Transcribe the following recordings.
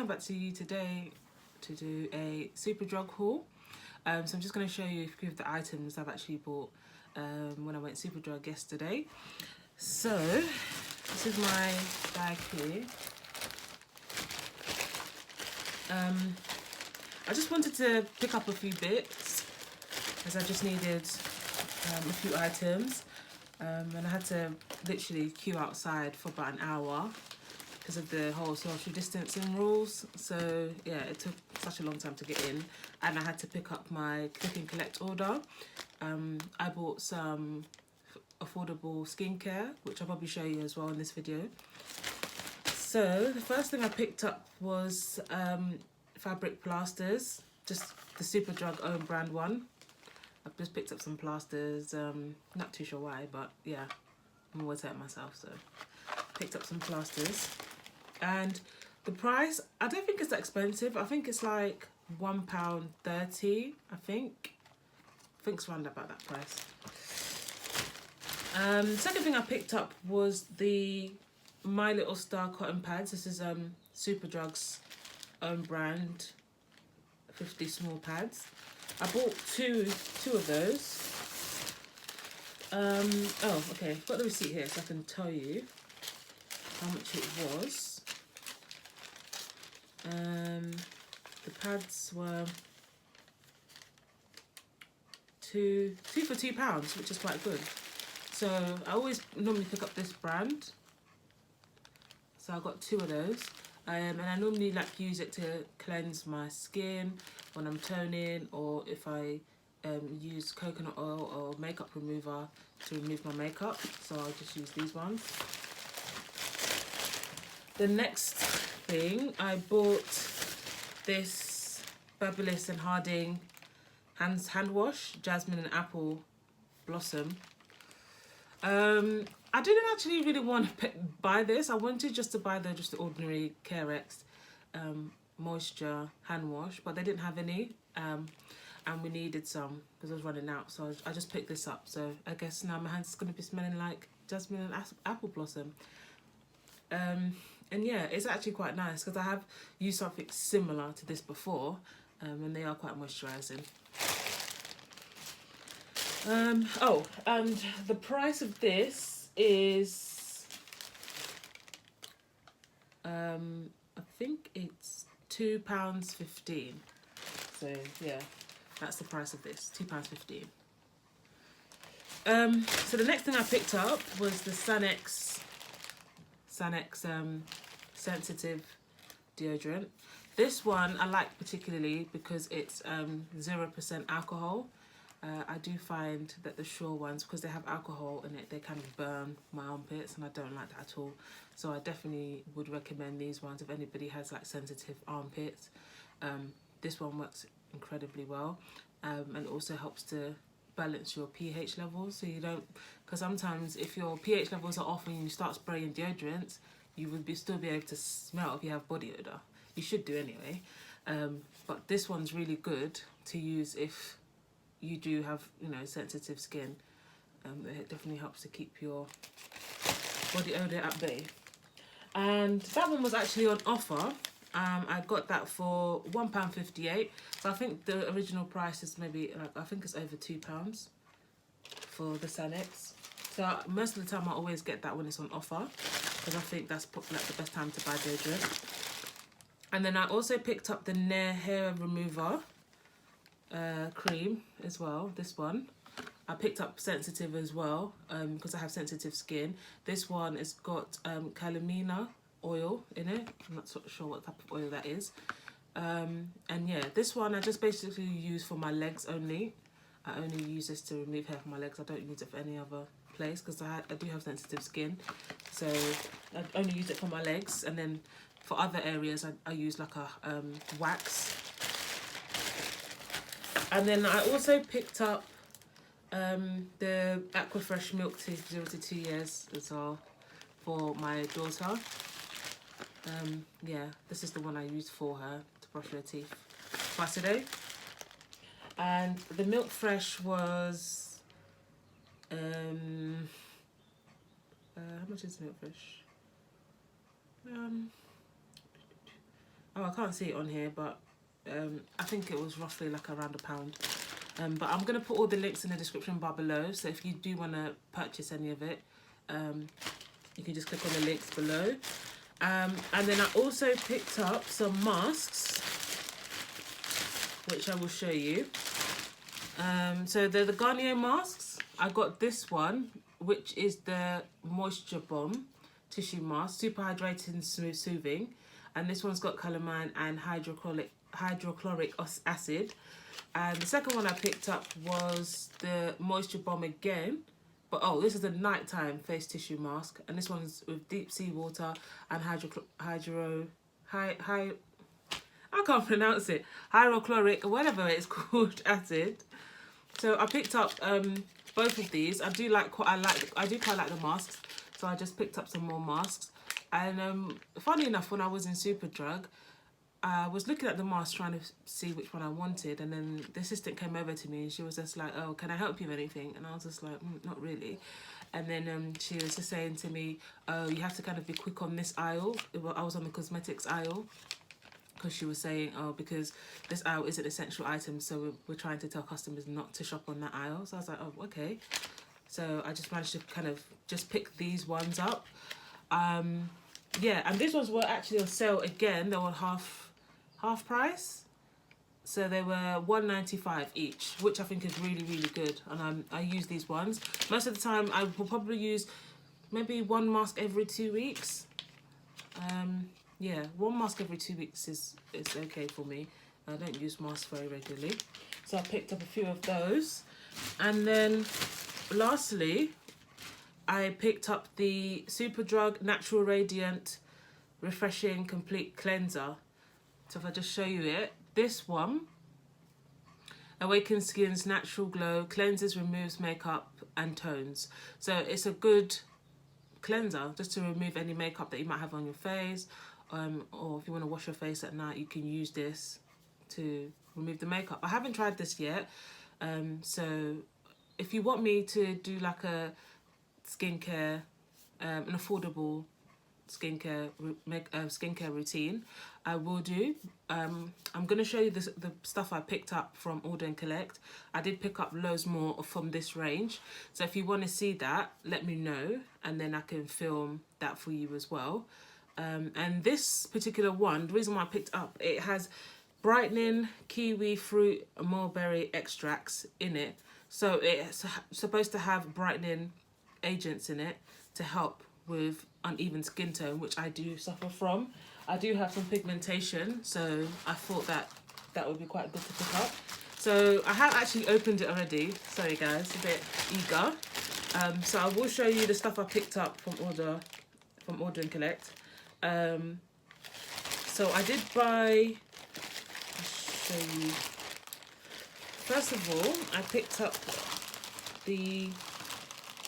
back to you today to do a Superdrug haul. So I'm just going to show you a few of the items I've actually bought when I went Superdrug yesterday. So this is my bag here. I just wanted to pick up a few bits as I just needed a few items, and I had to literally queue outside for about an hour because of the whole social distancing rules. So yeah, it took such a long time to get in, and I had to pick up my click and collect order. I bought some affordable skincare, which I'll probably show you as well in this video. So the first thing I picked up was fabric plasters, just the Superdrug own brand one. I've just picked up some plasters, not too sure why, but yeah, I'm always hurting myself, so picked up some plasters. And the price, I don't think it's that expensive. I think it's like £1.30, I think it's around about that price. Second thing I picked up was the My Little Star cotton pads. This is Superdrug's own brand, 50 small pads. I bought two of those. Oh, okay, I've got the receipt here so I can tell you how much it was. The pads were two for £2, which is quite good. So I always normally pick up this brand. So I got two of those. And I normally like use it to cleanse my skin when I'm toning, or if I use coconut oil or makeup remover to remove my makeup. So I'll just use these ones. The next thing, I bought this Baylis and Harding hand wash, Jasmine and Apple Blossom. I didn't actually really want to buy this. I wanted just to buy just the ordinary Carex moisture hand wash, but they didn't have any, and we needed some because I was running out. So I just picked this up. So I guess now my hands going to be smelling like Jasmine and Apple Blossom. And yeah, it's actually quite nice because I have used something similar to this before, and they are quite moisturising. Oh, and the price of this is, I think it's £2.15. So yeah, that's the price of this, £2.15. So the next thing I picked up was the Sanex sensitive deodorant. This one I like particularly because it's 0% alcohol. I do find that the Sure ones, because they have alcohol in it, they kind of burn my armpits, and I don't like that at all. So I definitely would recommend these ones if anybody has like sensitive armpits. This one works incredibly well, and also helps to balance your pH levels, so you don't, because sometimes if your pH levels are off and you start spraying deodorants, you would still be able to smell if you have body odor. You should do anyway, but this one's really good to use if you do have, you know, sensitive skin. It definitely helps to keep your body odor at bay. And that one was actually on offer. I got that for £1.58. So I think the original price is maybe like, I think it's over £2 for the Sanex. So most of the time I always get that when it's on offer, because I think that's like the best time to buy deodorant. And then I also picked up the Nair hair remover cream as well, this one. I picked up sensitive as well, because I have sensitive skin. This one has got calamina oil in it. I'm not so sure what type of oil that is. And yeah, this one I just basically use for my legs only. I only use this to remove hair from my legs. I don't use it for any other place because I do have sensitive skin. So I only use it for my legs, and then for other areas I use like a wax. And then I also picked up the Aquafresh milk tea 0 to 2 years as well for my daughter. Yeah, this is the one I use for her to brush her teeth twice a day. And the Milk Fresh was how much is Milk Fresh? Oh, I can't see it on here, but I think it was roughly like around £1. But I'm going to put all the links in the description bar below. So if you do want to purchase any of it, you can just click on the links below. And then I also picked up some masks, which I will show you. So they're the Garnier masks. I got this one, which is the Moisture Bomb tissue mask, super hydrating, smooth soothing. And this one's got calamine and hydrochloric acid. And the second one I picked up was the Moisture Bomb again. But oh, this is a nighttime face tissue mask. And this one's with deep sea water and I can't pronounce it. Hydrochloric, whatever it's called, acid. So I picked up both of these. I do quite like the masks. So I just picked up some more masks. And funny enough, when I was in Superdrug, I was looking at the mask trying to see which one I wanted, and then the assistant came over to me and she was just like, oh, can I help you with anything? And I was just like, not really. And then she was just saying to me, oh, you have to kind of be quick on this aisle. I was on the cosmetics aisle, because she was saying, oh, because this aisle is an essential item, so we're trying to tell customers not to shop on that aisle. So I was like, oh, okay. So I just managed to kind of just pick these ones up. Yeah, and these ones were actually on sale again. They were half price. So they were $1.95 each, which I think is really, really good. And I use these ones. Most of the time, I will probably use maybe one mask every 2 weeks. Yeah, one mask every 2 weeks is okay for me. I don't use masks very regularly. So I picked up a few of those. And then lastly, I picked up the Superdrug Natural Radiant Refreshing Complete Cleanser. So if I just show you it, this one awakens skin's natural glow, cleanses, removes makeup and tones. So it's a good cleanser just to remove any makeup that you might have on your face, or if you want to wash your face at night, you can use this to remove the makeup. I haven't tried this yet, so if you want me to do like a skincare, an affordable skincare routine, I will do. I'm going to show you the stuff I picked up from Order and Collect. I did pick up loads more from this range, so if you want to see that, let me know, and then I can film that for you as well. And this particular one, the reason why I picked up, it has brightening kiwi fruit and mulberry extracts in it, so it's supposed to have brightening agents in it to help with uneven skin tone, which I do suffer from. I do have some pigmentation, so I thought that would be quite good to pick up. So I have actually opened it already. Sorry guys, a bit eager. So I will show you the stuff I picked up from Order and Collect. So I did buy, I'll show you. First of all, I picked up the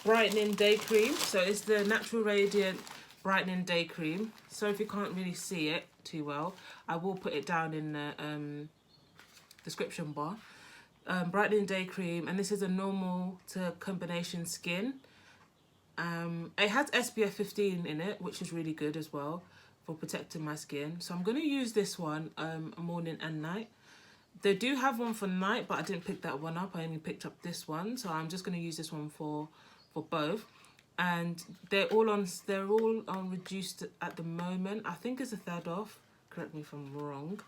brightening day cream. So it's the Natural Radiant brightening day cream. So if you can't really see it too well, I will put it down in the description bar. Brightening day cream, and this is a normal to combination skin. It has SPF 15 in it, which is really good as well for protecting my skin. So I'm going to use this one morning and night. They do have one for night, but I didn't pick that one up. I only picked up this one, so I'm just going to use this one for both. And they're all on reduced at the moment. I think it's a third off. Correct me if I'm wrong.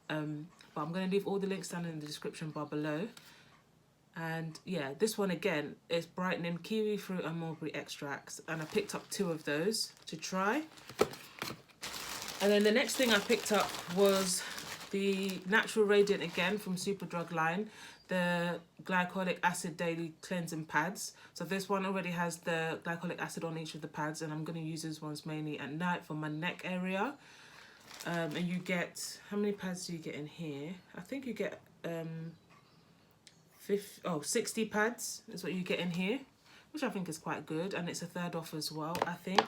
But I'm going to leave all the links down in the description bar below. And yeah, this one again is brightening kiwi fruit and mulberry extracts, and I picked up 2 of those to try. And then the next thing I picked up was the Natural Radiant again from Superdrug line, the glycolic acid daily cleansing pads. So this one already has the glycolic acid on each of the pads, and I'm going to use these ones mainly at night for my neck area. And you get, how many pads do you get in here? I think you get 60 pads is what you get in here, which I think is quite good, and it's a third off as well, I think.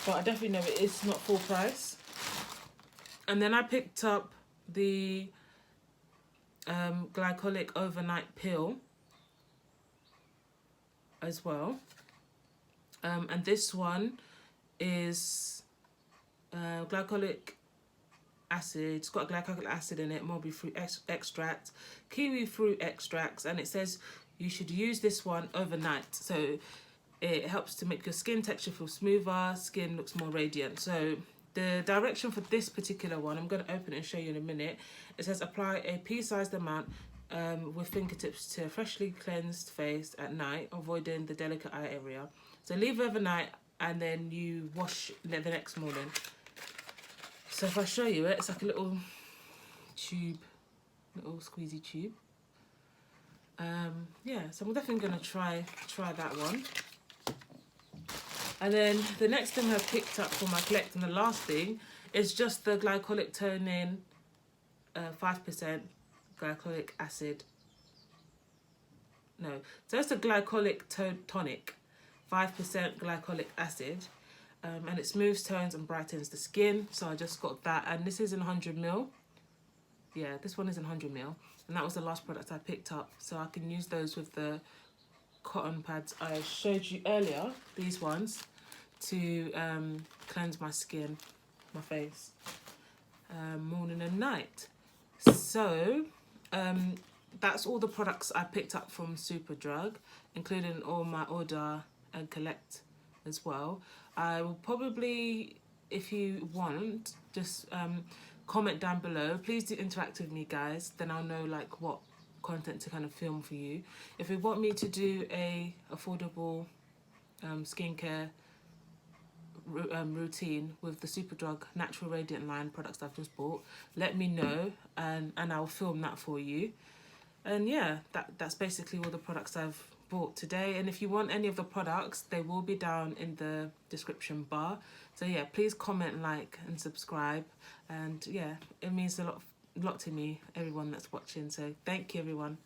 But I definitely know it is not full price. And then I picked up the glycolic overnight pill as well, and this one is glycolic acid. It's got glycolic acid in it, mulberry fruit extract, kiwi fruit extracts, and it says you should use this one overnight. So it helps to make your skin texture feel smoother, skin looks more radiant. So the direction for this particular one, I'm going to open it and show you in a minute. It says apply a pea-sized amount with fingertips to a freshly cleansed face at night, avoiding the delicate eye area. So leave overnight and then you wash the next morning. So if I show you it, it's like a little tube, little squeezy tube. Yeah, so I'm definitely going to try that one. And then the next thing I picked up for my collect, and the last thing, is just the glycolic toning, 5% glycolic acid. No, so it's a glycolic tonic, 5% glycolic acid, and it smooths, tones and brightens the skin. So I just got that, and this is in 100ml. Yeah, this one is in 100ml, and that was the last product I picked up. So I can use those with the cotton pads I showed you earlier, these ones, to cleanse my skin, my face, morning and night. So that's all the products I picked up from Superdrug, including all my order and collect as well. I will probably, if you want, just comment down below. Please do interact with me, guys, then I'll know like what content to kind of film for you. If you want me to do a affordable skincare routine with the Superdrug Natural Radiant line products I've just bought, let me know, and I'll film that for you. And yeah, that's basically all the products I've bought today. And if you want any of the products, they will be down in the description bar. So yeah, please comment, like and subscribe, and yeah, it means a lot to me, everyone that's watching. So thank you, everyone.